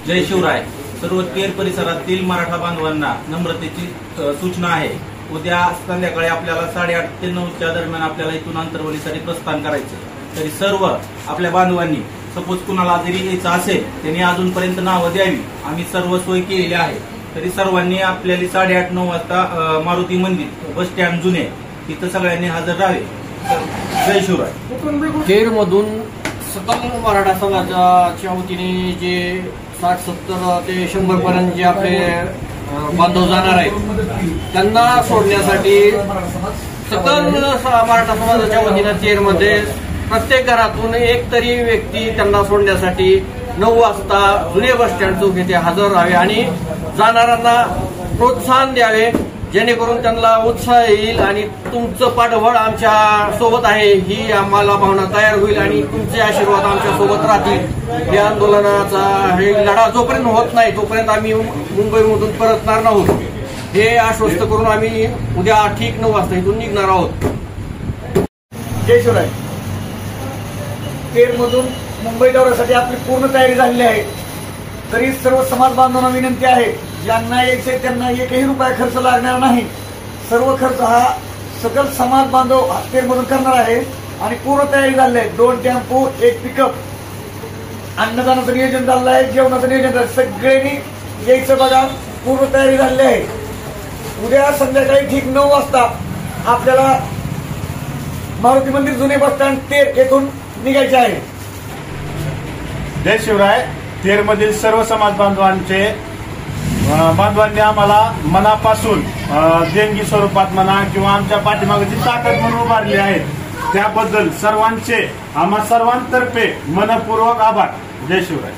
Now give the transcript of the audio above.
जय शिवराय. सर्व केर परिसरातील मराठा बांधवांना नम्रतेची सूचना आहे. उद्या संध्याकाळी आपल्याला 8:30 ते 9च्या दरम्यान आपल्याला इथून आंतरवलीसाठी प्रस्थान करायचं. तरी सर्व आपल्या बांधवांनी सपोज कुणाला जरी यायचं असेल त्यांनी अजूनपर्यंत नावं द्यावी. आम्ही सर्व सोय केलेली आहे. तरी सर्वांनी आपल्याला 8:30-9 वाजता मारुती मंदिर बस स्टँड जुने तिथं सगळ्यांनी हजर राहावे. जय शिवराय. केरमधून सकल मराठा समाजाच्या वतीने जे 60-70 ते 100 पर्यंत जे आपले बांधव जाणार आहेत त्यांना सोडण्यासाठी सकल मराठा समाजाच्या वतीने केरमध्ये प्रत्येक घरातून एक तरी व्यक्ती त्यांना सोडण्यासाठी 9 वाजता जुने बस स्टँड चौक येथे हजर राहावे आणि जाणाऱ्यांना प्रोत्साहन द्यावे, जेणेकरून त्यांना उत्साह येईल आणि तुमचं पाठबळ आमच्या सोबत आहे ही आम्हाला भावना तयार होईल आणि तुमचे आशीर्वाद आमच्या सोबत राहतील. या आंदोलनाचा हे लढा जोपर्यंत होत नाही तोपर्यंत आम्ही मुंबईमधून परतणार नाहोत हे आश्वस्त करून आम्ही उद्या ठीक 9 वाजता इथून निघणार आहोत. जय शिवराय. केरमधून मुंबई दौऱ्यासाठी आपली पूर्ण तयारी झालेली आहे. तरी सर्व समाज बांधवांना विनंती आहे, ज्यांना यायचे त्यांना एकही रुपया खर्च लागणार नाही. सर्व खर्च हा सकल समाज बांधव केरमधून करणार आहे आणि पूर्ण तयारी झाली आहे. 2 टेम्पो, 1 पिकअप, अन्नदानाचं नियोजन झालं आहे, जेवणाचं नियोजन झालं. सगळ्यांनी यायचं बघा, पूर्ण तयारी झाली आहे. उद्या संध्याकाळी ठीक 9 वाजता आपल्याला मारुती मंदिर जुने बस स्टँड तेर येथून निघायचे आहे. जय शिवराय. तेरमधील सर्व समाज बांधवांनी आम्हाला मनापासून देणगी स्वरूपात म्हणा किंवा आमच्या पाठीमागची ताकद म्हणून उभारली आहे. त्याबद्दल सर्वांचे आम्हा सर्वांतर्फे मनपूर्वक आभार. जय शिवराय.